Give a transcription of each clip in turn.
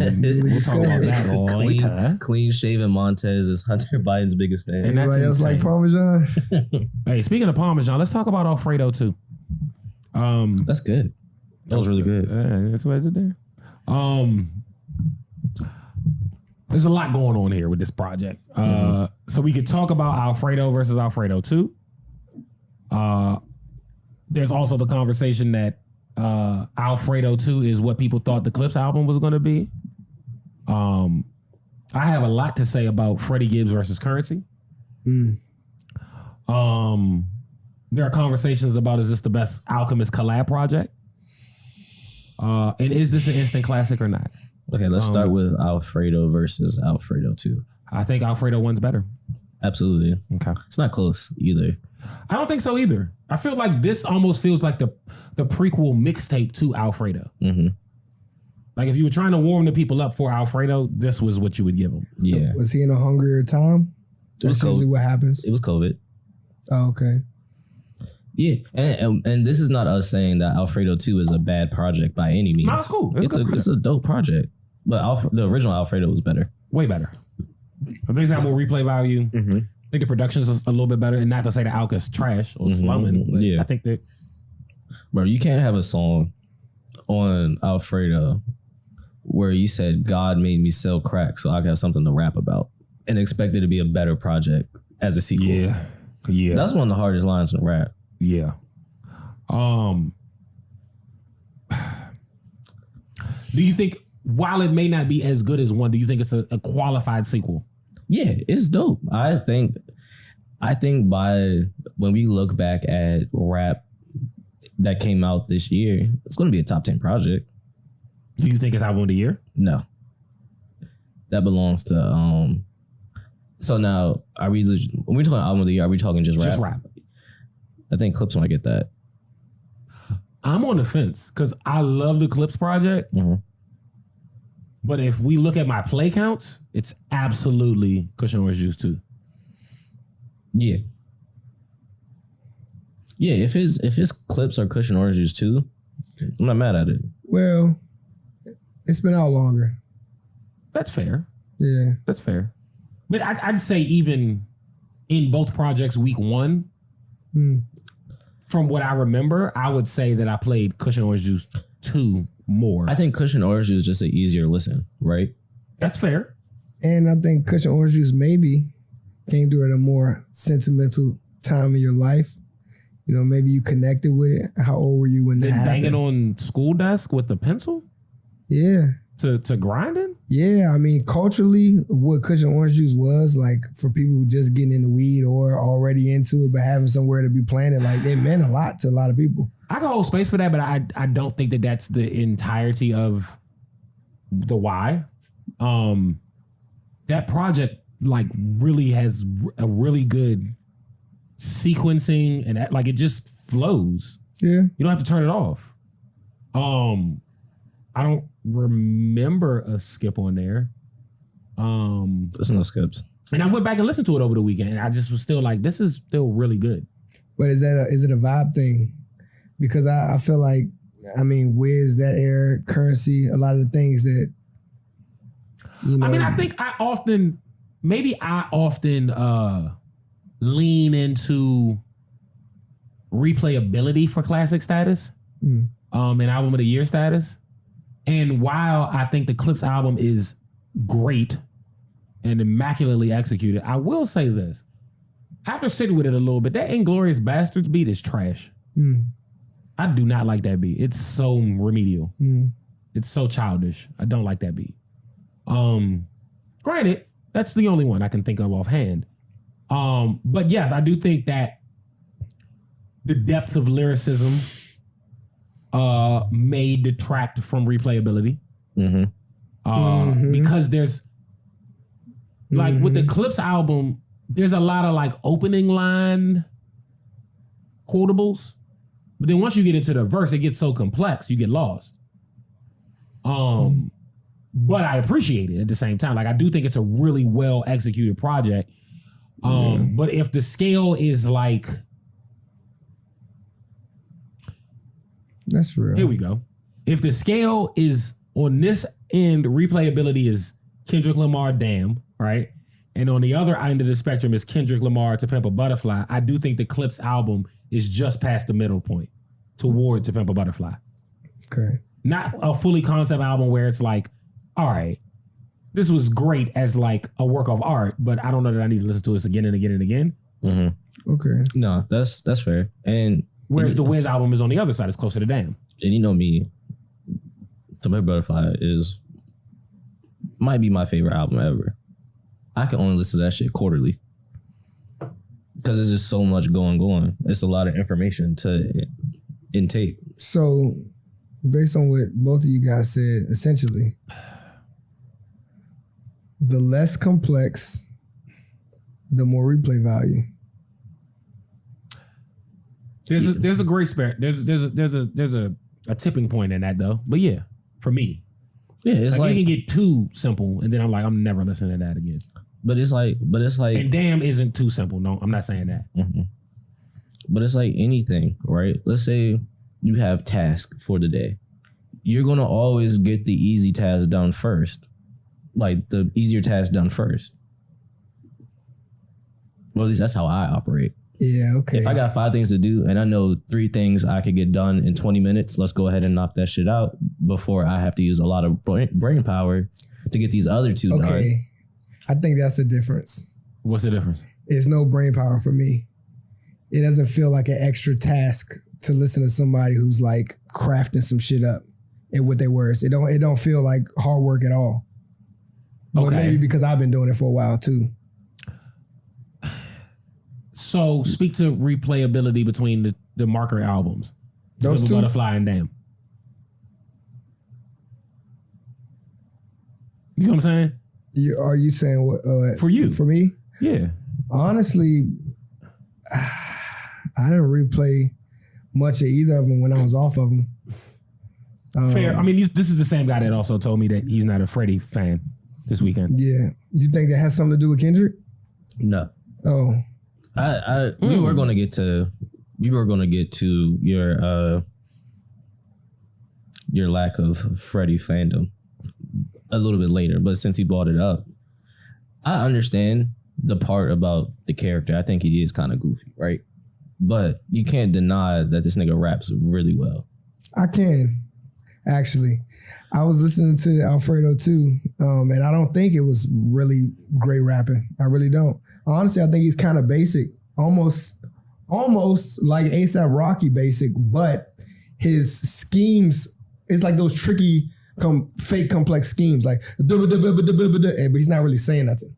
We'll talk about that later. Clean shaven Montez is Hunter Biden's biggest fan. And anybody else like Parmesan? Hey, speaking of Parmesan, let's talk about Alfredo too. That's good. That was really good. That's what I did there. There's a lot going on here with this project. So we could talk about Alfredo versus Alfredo 2. There's also the conversation that Alfredo 2 is what people thought the Clipse album was going to be. I have a lot to say about Freddie Gibbs versus Currency. There are conversations about, is this the best Alchemist collab project? And is this an instant classic or not? Okay, let's start with Alfredo versus Alfredo 2. I think Alfredo 1's better. Absolutely. Okay. It's not close either. I don't think so either. I feel like this almost feels like the prequel mixtape to Alfredo. Mm-hmm. Like if you were trying to warm the people up for Alfredo, this was what you would give them. Yeah. Was he in a hungrier time? That's usually what happens. It was COVID. Oh, okay. Yeah, and this is not us saying that Alfredo 2 is a bad project by any means. No, it's cool. It's a dope project. But the original Alfredo was better. Way better. I think it's got more replay value. Mm-hmm. I think the production's a little bit better. And not to say the Alka's trash or slumming. Yeah. I think that... Bro, you can't have a song on Alfredo where you said, God made me sell crack so I got something to rap about, and expect it to be a better project as a sequel. Yeah. That's one of the hardest lines in rap. Yeah. Do you think, while it may not be as good as one, do you think it's a qualified sequel? Yeah, it's dope. I think by when we look back at rap that came out this year, it's going to be a top 10 project. Do you think it's album of the year? No. That belongs to so now when we're talking album of the year, are we talking just rap? Just rap. I think Clipse might get that. I'm on the fence because I love the Clipse project. Mm-hmm. But if we look at my play counts, it's absolutely Cushion Orange Juice 2. Yeah. Yeah, if it's Clipse or Cushion Orange Juice 2, I'm not mad at it. Well, it's been out longer. That's fair. Yeah. That's fair. But I'd say even in both projects week 1, from what I remember, I would say that I played Cushion Orange Juice 2 more. I think Cushion Orange Juice is just an easier listen, right? That's fair. And I think Cushion Orange Juice maybe came through at a more sentimental time in your life. You know, maybe you connected with it. How old were you when that happened? Banging on school desk with the pencil? Yeah. To grinding? Yeah, I mean, culturally, what Cushion Orange Juice was, like, for people who just getting into weed or already into it, but having somewhere to be playing it, like, it meant a lot to a lot of people. I can hold space for that, but I don't think that that's the entirety of the why. That project, like, really has a really good sequencing, and that, like, it just flows. Yeah. You don't have to turn it off. I don't remember a skip on there. There's no skips. And I went back and listened to it over the weekend, and I just was still like, this is still really good. But is it a vibe thing? Because I feel like, I mean, Wiz, that era, Currency, a lot of the things that, you know. I mean, I think I often lean into replayability for classic status, and album of the year status. And while I think the Clipse album is great and immaculately executed, I will say this. After sitting with it a little bit, that Inglourious Bastards beat is trash. I do not like that beat. It's so remedial. It's so childish. I don't like that beat. Granted, that's the only one I can think of offhand. But yes, I do think that the depth of lyricism may detract from replayability. Because there's like with the Clipse album, there's a lot of like opening line quotables. But then once you get into the verse, it gets so complex, you get lost. But I appreciate it at the same time. Like I do think it's a really well executed project. But if the scale is like, that's real. Here we go. If the scale is on this end, replayability is Kendrick Lamar, Damn, right? And on the other end of the spectrum is Kendrick Lamar, To Pimp a Butterfly. I do think the Clipse album is just past the middle point toward To Pimp a Butterfly. Okay. Not a fully concept album where it's like, all right, this was great as like a work of art, but I don't know that I need to listen to this again and again and again. Mm-hmm. Okay. No, that's fair. And whereas the Wiz album is on the other side, it's closer to Damn. And you know me, To Pimp a Butterfly might be my favorite album ever. I can only listen to that shit quarterly because there's just so much going. It's a lot of information to intake. So, based on what both of you guys said, essentially, the less complex, the more replay value. There's a gray spare. There's a tipping point in that though. But yeah, for me, yeah, it's like you can get too simple, and then I'm like, I'm never listening to that again. But it's like, and Damn isn't too simple. No, I'm not saying that. Mm-hmm. But it's like anything, right? Let's say you have tasks for the day. You're gonna always get the easy task done first, like the easier task done first. Well, at least that's how I operate. Yeah, okay. If I got 5 things to do and I know 3 things I could get done in 20 minutes, let's go ahead and knock that shit out before I have to use a lot of brain power to get these other 2 done. Okay. I think that's the difference. What's the difference? It's no brain power for me. It doesn't feel like an extra task to listen to somebody who's like crafting some shit up and with their words. It don't feel like hard work at all. But maybe because I've been doing it for a while too. So speak to replayability between the Marker albums. Those 2? Butterfly and Damn. You know what I'm saying? Are you saying what? For you. For me? Yeah. Honestly, I didn't replay much of either of them when I was off of them. Fair. I mean, this is the same guy that also told me that he's not a Freddie fan this weekend. Yeah. You think that has something to do with Kendrick? No. Oh. We were gonna get to your lack of Freddie fandom a little bit later, but since he brought it up, I understand the part about the character. I think he is kind of goofy, right? But you can't deny that this nigga raps really well. I can, actually. I was listening to Alfredo too, and I don't think it was really great rapping. I really don't. Honestly, I think he's kind of basic, almost like A$AP Rocky basic, but his schemes, it's like those tricky, fake complex schemes, like but he's not really saying nothing.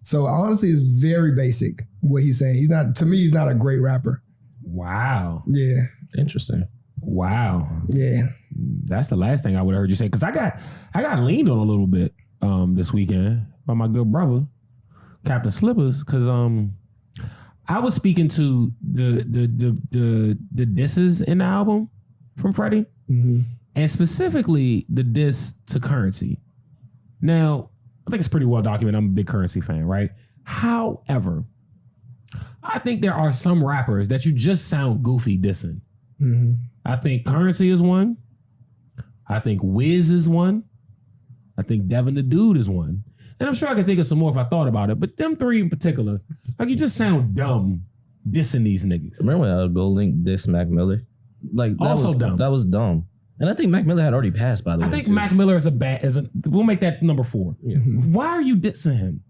So honestly, it's very basic what he's saying. He's not a great rapper. Wow. Yeah. Interesting. Wow. Yeah. That's the last thing I would have heard you say, because I got leaned on a little bit this weekend by my good brother, Captain Slippers, because I was speaking to the disses in the album from Freddie, and specifically the diss to Currency. Now, I think it's pretty well documented. I'm a big Currency fan, right? However, I think there are some rappers that you just sound goofy dissing. Mm-hmm. I think Currency is one. I think Wiz is one. I think Devin the Dude is one. And I'm sure I could think of some more if I thought about it. But them 3 in particular, like, you just sound dumb dissing these niggas. Remember when Go Link dissed Mac Miller? Like, dumb. That was dumb. And I think Mac Miller had already passed, by the way. I think Mac Miller is we'll make that number 4. Yeah. Why are you dissing him?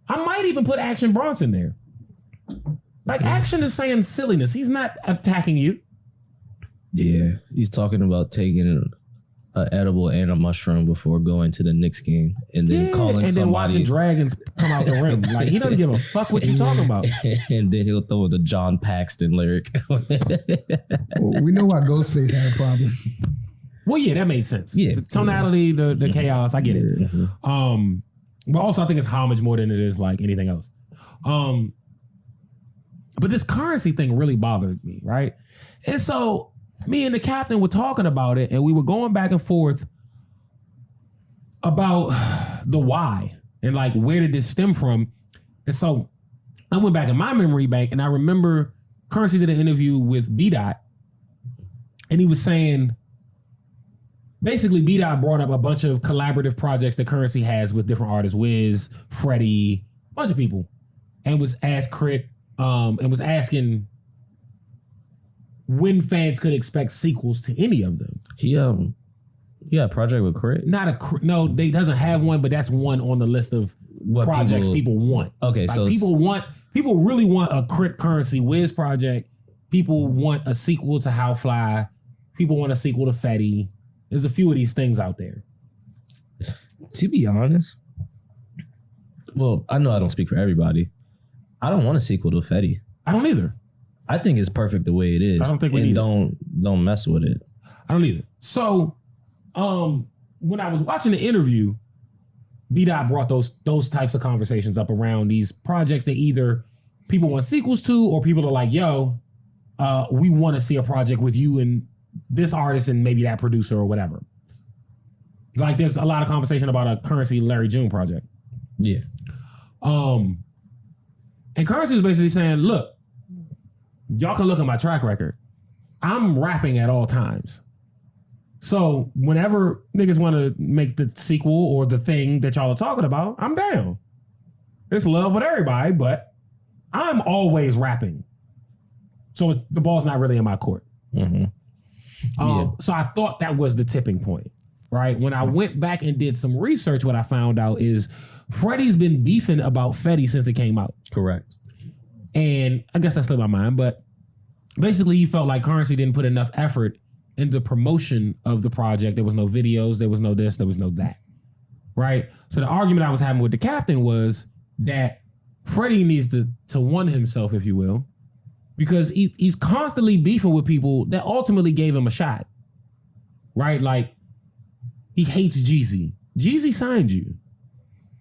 I might even put Action Bronson there. Like, Action is saying silliness. He's not attacking you. Yeah, he's talking about taking an edible and a mushroom before going to the Knicks game, and then calling somebody, then watching dragons come out the rim. Like, he doesn't give a fuck what you talking about. And then he'll throw the John Paxton lyric. Well, we know why Ghostface had a problem. Well, yeah, that made sense. Yeah, the tonality, the chaos, I get it. Mm-hmm. But also, I think it's homage more than it is like anything else. But this Currency thing really bothered me, right? And so me and the captain were talking about it, and we were going back and forth about the why and like, where did this stem from? And so I went back in my memory bank, and I remember Currency did an interview with B-Dot, and he was saying basically B-Dot brought up a bunch of collaborative projects that Currency has with different artists, Wiz, Freddie, a bunch of people, and was asking when fans could expect sequels to any of them. He had a project with Crit. No, they doesn't have one, but that's one on the list of What projects people want. Okay, Like so people really want a Crit Currency Wiz project. People want a sequel to How Fly. People want a sequel to Fetty. There's a few of these things out there. to be honest, well, I know I don't speak for everybody. I don't want a sequel to Fetty. I don't either. I think it's perfect the way it is. I don't think we need don't mess with it. I don't either. So, when I was watching the interview, B-Dot brought those types of conversations up around these projects that either people want sequels to, or people are like, yo, we want to see a project with you and this artist and maybe that producer or whatever. Like there's a lot of conversation about a Currency Larry June project. Yeah. And Currency was basically saying, look, y'all can look at my track record. I'm rapping at all times. So whenever niggas want to make the sequel or the thing that y'all are talking about, I'm down. It's love with everybody, but I'm always rapping. So the ball's not really in my court. Mm-hmm. So I thought that was the tipping point, right? When I went back and did some research, what I found out is Freddie's been beefing about Fetty since it came out. Correct. And I guess that slipped my mind, but basically he felt like Currency didn't put enough effort in the promotion of the project. There was no videos, there was no this, there was no that, right? So the argument I was having with the captain was that Freddie needs to one himself, if you will, because he's constantly beefing with people that ultimately gave him a shot, right? Like he hates Jeezy. Jeezy signed you.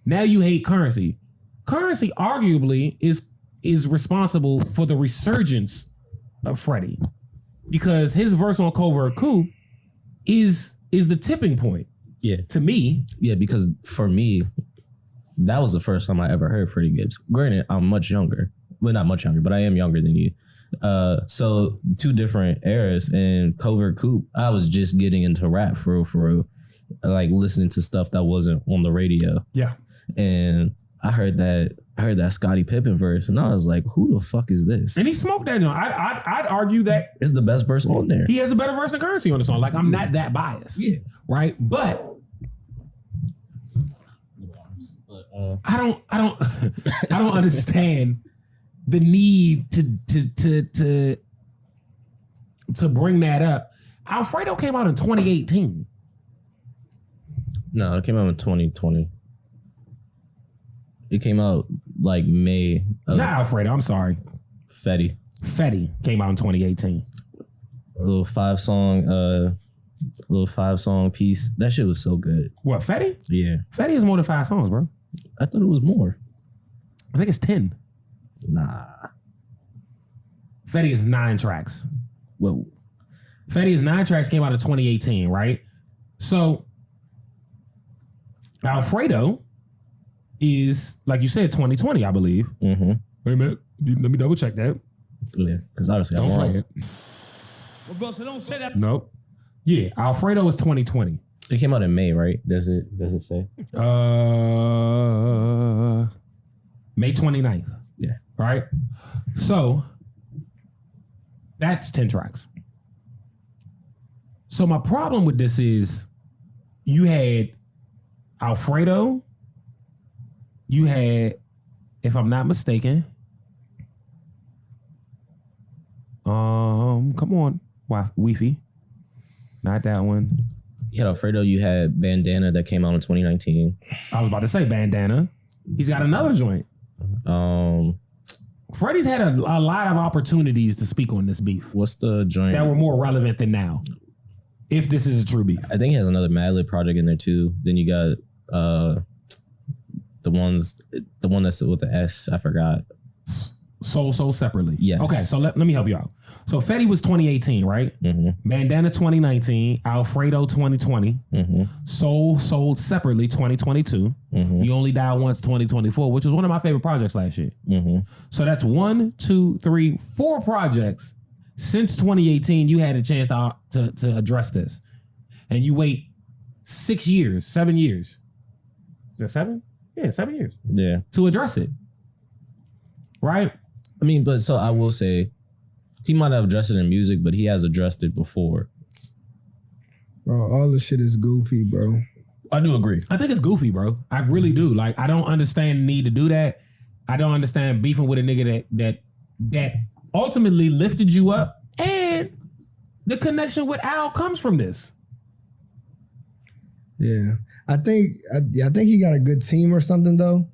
Now you hate Currency. Currency arguably is responsible for the resurgence of Freddie, because his verse on Covert Coup is the tipping point. Yeah. To me. Yeah, because for me, that was the first time I ever heard Freddie Gibbs. Granted, I'm much younger. Well, not much younger, but I am younger than you. So two different eras. And Covert Coup, I was just getting into rap for real. Like listening to stuff that wasn't on the radio. Yeah. And I heard that Scottie Pippen verse, and I was like, "Who the fuck is this?" And he smoked that. I'd argue that it's the best verse on there. He has a better verse than Currency on the song. Like I'm not that biased, right? But I don't understand the need to bring that up. Alfredo came out in 2018. No, it came out in 2020. It came out like May. Not Alfredo, I'm sorry. Fetty came out in 2018. A little five song piece. That shit was so good. What, Fetty? Yeah. Fetty is more than 5 songs, bro. I thought it was more. I think it's 10. Nah. Fetty is 9 tracks. Whoa. Fetty is 9 tracks, came out in 2018, right? So Alfredo is, like you said, 2020, I believe. Mm-hmm. Wait a minute. Let me double check that. Yeah, because obviously Don't I'm play wrong. it. Well, bro, so don't say that. Nope. Yeah, Alfredo is 2020. It came out in May, right? Does it say? May 29th. Yeah. Right? So that's 10 tracks. So my problem with this is you had Alfredo, you had, if I'm not mistaken, come on, Wi-Fi. Not that one. You had Alfredo, you had Bandana that came out in 2019. I was about to say Bandana. He's got another joint. Freddie's had a lot of opportunities to speak on this beef What's the joint? that were more relevant than now, if this is a true beef. I think he has another Madlib project in there too. Then you got the one that's with the S, I forgot. Soul separately. Yes. Okay, so let me help you out. So Fetty was 2018, right? Mm-hmm. Bandana 2019, Alfredo 2020, Mm-hmm. Soul sold separately 2022. Mm-hmm. You Only Die Once 2024, which was one of my favorite projects last year. Mm-hmm. So that's 1, 2, 3, 4 projects since 2018. You had a chance to address this, and you wait 6 years, 7 years. Is that 7? Yeah, 7 years. Yeah. To address it. Right? I mean, but so I will say, he might have addressed it in music, but he has addressed it before. Bro, all this shit is goofy, bro. I do agree. I think it's goofy, bro. I really do. Like, I don't understand the need to do that. I don't understand beefing with a nigga that ultimately lifted you up, and the connection with Al comes from this. Yeah. I think he got a good team or something though,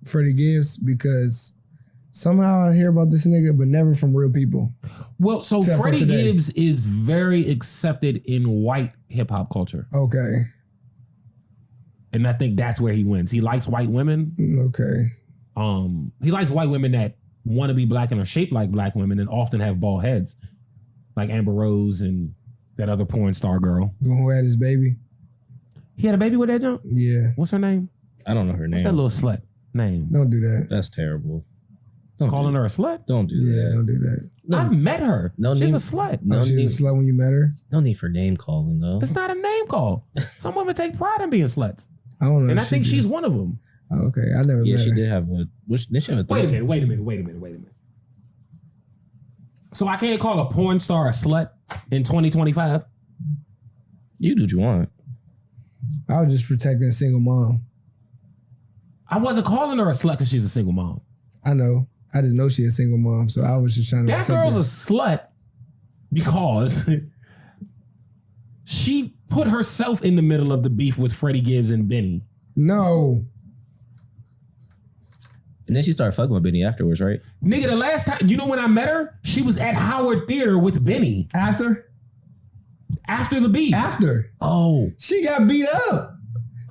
Freddie Gibbs, because somehow I hear about this nigga, but never from real people. Well, so Except for Freddie today. Gibbs is very accepted in white hip hop culture. Okay. And I think that's where he wins. He likes white women. Okay. He likes white women that want to be black and are shaped like black women and often have bald heads. Like Amber Rose and that other porn star girl. The one who had his baby. He had a baby with that junk? Yeah. What's her name? I don't know her What's that name. little slut name? Don't do that. That's terrible. Calling her a slut? Don't do Yeah, that. don't do that. I've met her. No She's need- a slut. No She need, was a slut when you met her? no need for name calling though. It's not a name call. Some women take pride in being sluts. I don't know. And I if think she she's did. one of them. Oh, okay, I never Yeah, met she her. did have a. Did she have a Wait a threesome? minute. So I can't call a porn star a slut in 2025? You do what you want. I was just protecting a single mom. I wasn't calling her a slut because she's a single mom. I know. I just know she's a single mom, so I was just trying to That protect girl's her. a slut because she put herself in the middle of the beef with Freddie Gibbs and Benny. No. And then she started fucking with Benny afterwards, right? Nigga, the last time, you know when I met her? She was at Howard Theater with Benny After? after the beef. After. Oh, She got beat up.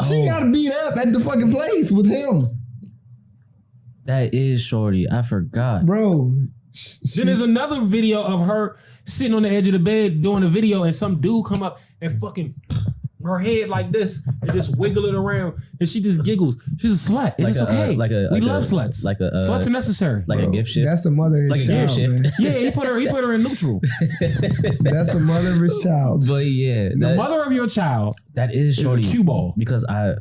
She got beat up at the fucking place with him. that is shorty. I forgot. Bro. Then there's another video of her sitting on the edge of the bed doing a video, and some dude come up and fucking her head like this and just wiggle it around, and she just giggles. She's a slut, and Like it's a, okay. We love sluts. Sluts are necessary. Like a gift ship. That's the mother of his Like a gift child, ship. man. Yeah, he put her in neutral. That's the mother of his child. But yeah, The mother of your child that is is a shorty. cue ball. Because I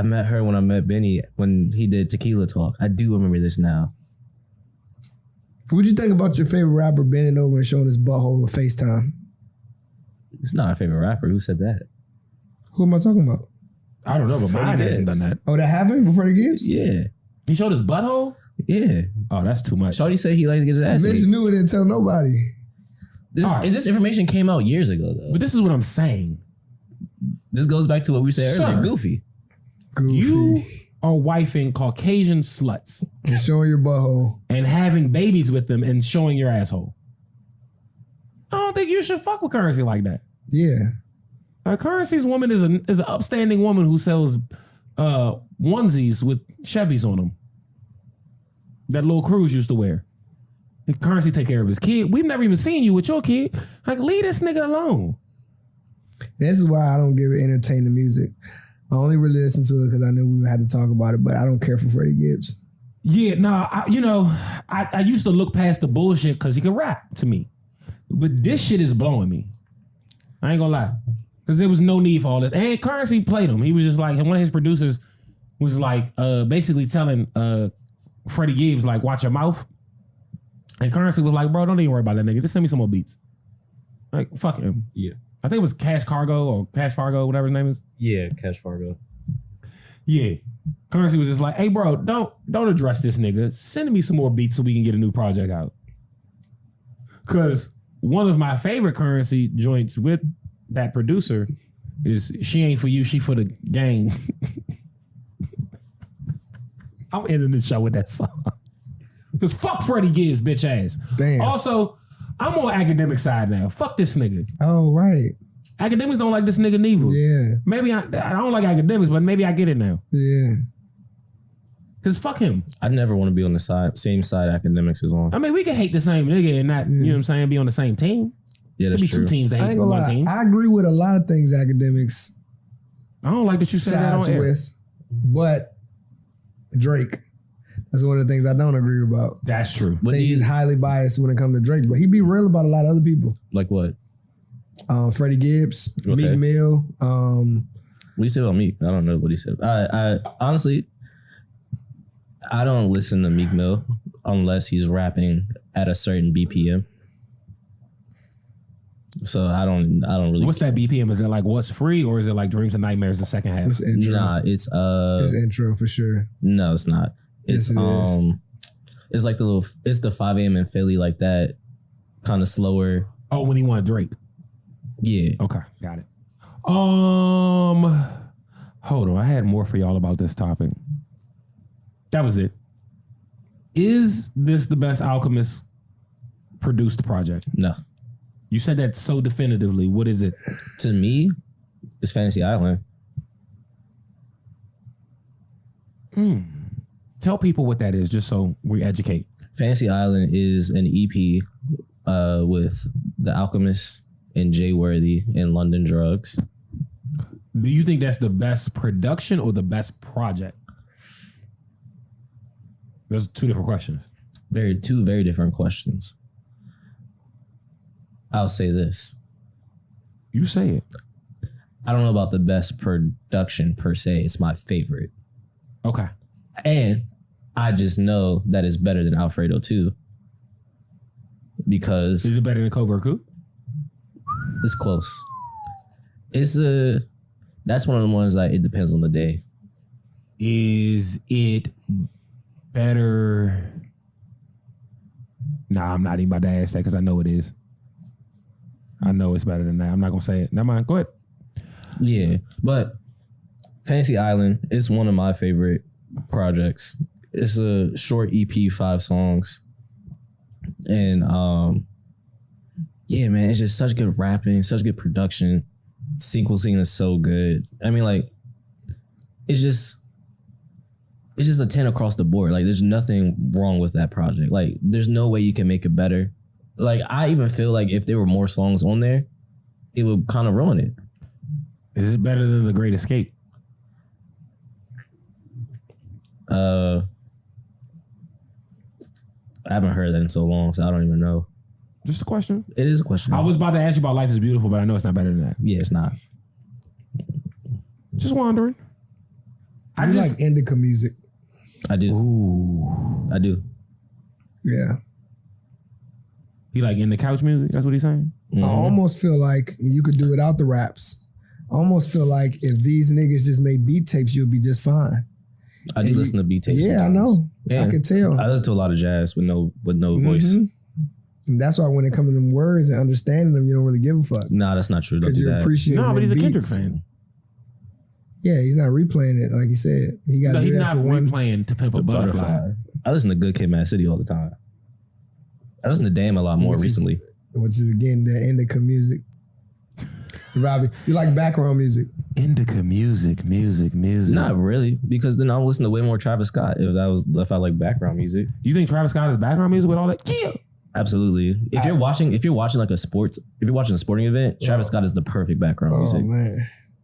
met her when I met Benny when he did Tequila Talk. I do remember this now. What'd you think about your favorite rapper bending over and showing his butthole on FaceTime? It's not our favorite rapper. Who said that? Who am I talking about? I don't know, but Freddie mine hasn't Gibbs. done that. Oh, that happened before the Gibbs? Yeah. He showed his butthole? Yeah. Oh, that's too much. Shorty said he likes to get his ass Bitch ate. knew it and tell nobody. This information came out years ago, though. But this is what I'm saying. This goes back to what we said earlier. Sir. Goofy. Goofy. You are wifing Caucasian sluts And showing your butthole. and having babies with them and showing your asshole. I don't think you should fuck with Currency like that. Yeah. Currency's woman is an upstanding woman who sells onesies with Chevys on them. That Lil Cruz used to wear. And Currency take care of his kid. We've never even seen you with your kid. Like, leave this nigga alone. This is why I don't give it entertaining music. I only really listen to it because I knew we had to talk about it, but I don't care for Freddie Gibbs. Yeah, nah, I used to look past the bullshit because he could rap to me. But this shit is blowing me. I ain't gonna lie. Because there was no need for all this. And Currency played him. He was just like, one of his producers was like, basically telling Freddie Gibbs, like, watch your mouth. And Currency was like, bro, don't even worry about that nigga. Just send me some more beats. Like, fuck him. Yeah. I think it was Cash Cargo or Cash Fargo, whatever his name is. Yeah, Cash Fargo. Yeah. Currency was just like, hey, bro, don't address this nigga. Send me some more beats so we can get a new project out. Because one of my favorite Currency joints with that producer is She Ain't For You, She For The Gang. I'm ending the show with that song. Because fuck Freddie Gibbs, bitch ass. Damn. Also, I'm on academic side now. Fuck this nigga. Oh, right. Academics don't like this nigga neither. Yeah. Maybe I don't like academics, but maybe I get it now. Yeah. Because fuck him. I'd never want to be on the same side academics is on. I mean, we can hate the same nigga and not, you know what I'm saying, be on the same team. Yeah, There'll that's be true. two teams that I hate ain't gonna one lie. team. I agree with a lot of things academics I don't like that you said that on sides air. with, but Drake. That's one of the things I don't agree about. That's true. What I do think you he's highly biased when it comes to Drake, but he be real about a lot of other people. like? What? Freddie Gibbs, Okay. Meek Mill, What do you say about Meek? I don't know what he said. I honestly, I don't listen to Meek Mill unless he's rapping at a certain BPM. So I don't really. What's that BPM? Is it like What's Free or is it like Dreams and Nightmares the second half? It's intro. Nah, it's intro for sure. No, it's not. It's Yes, it is. It's like it's the 5 a.m. in Philly, like that kind of slower. Oh, when he wanted Drake. Yeah. Okay, got it. Hold on. I had more for y'all about this topic. That was it. Is this the best Alchemist produced project? No. You said that so definitively. What is it? To me, it's Fantasy Island. Tell people what that is, just so we educate. Fantasy Island is an EP with The Alchemist and Jay Worthy and London Drugs. Do you think that's the best production or the best project? Those are two different questions. Two very different questions. I'll say this. You say it. I don't know about the best production per se. It's my favorite. Okay. And I just know that it's better than Alfredo too. Because Is it better than Covert Coup? it's close. That's one of the ones that it depends on the day. Is it better? Nah, I'm not even about to ask that because I know it is. I know it's better than that. I'm not gonna say it. Never mind. Go ahead. Yeah. But Fantasy Island is one of my favorite projects. It's a short EP, 5 songs. And yeah, man, it's just such good rapping, such good production. Sequencing is so good. I mean, like, it's just a 10 across the board. Like, there's nothing wrong with that project. Like, there's no way you can make it better. Like, I even feel like if there were more songs on there, it would kind of ruin it. Is it better than The Great Escape? I haven't heard that in so long, so I don't even know. Just a question. It is a question. I was about to ask you about Life is Beautiful, but I know it's not better than that. Yeah, it's not. Just wondering. I just like indica music. I do. Ooh. I do. Yeah. He like in the couch music? That's what he's saying? I almost feel like you could do without the raps. I almost feel like if these niggas just made beat tapes, you'll be just fine. I do listen to beat tapes. Yeah, sometimes. I know. Yeah. I can tell. I listen to a lot of jazz with no voice. And that's why when it comes to them words and understanding them, you don't really give a fuck. Nah, that's not true. Don't Because do you're that. appreciating No, but he's a Kendrick beats. fan. Yeah, he's not replaying it like he said. He got to do He's that not for one. replaying To Pimp a Butterfly. I listen to Good Kid, Mad City all the time. I listen to Damn a lot more recently. Which is again the indica music. Robbie, you like background music? Indica music. Not really, because then I'll listen to way more Travis Scott if I like background music. You think Travis Scott is background music with all that? Yeah. Absolutely. If you're watching like a sporting event, Travis Scott is the perfect background music. Oh man.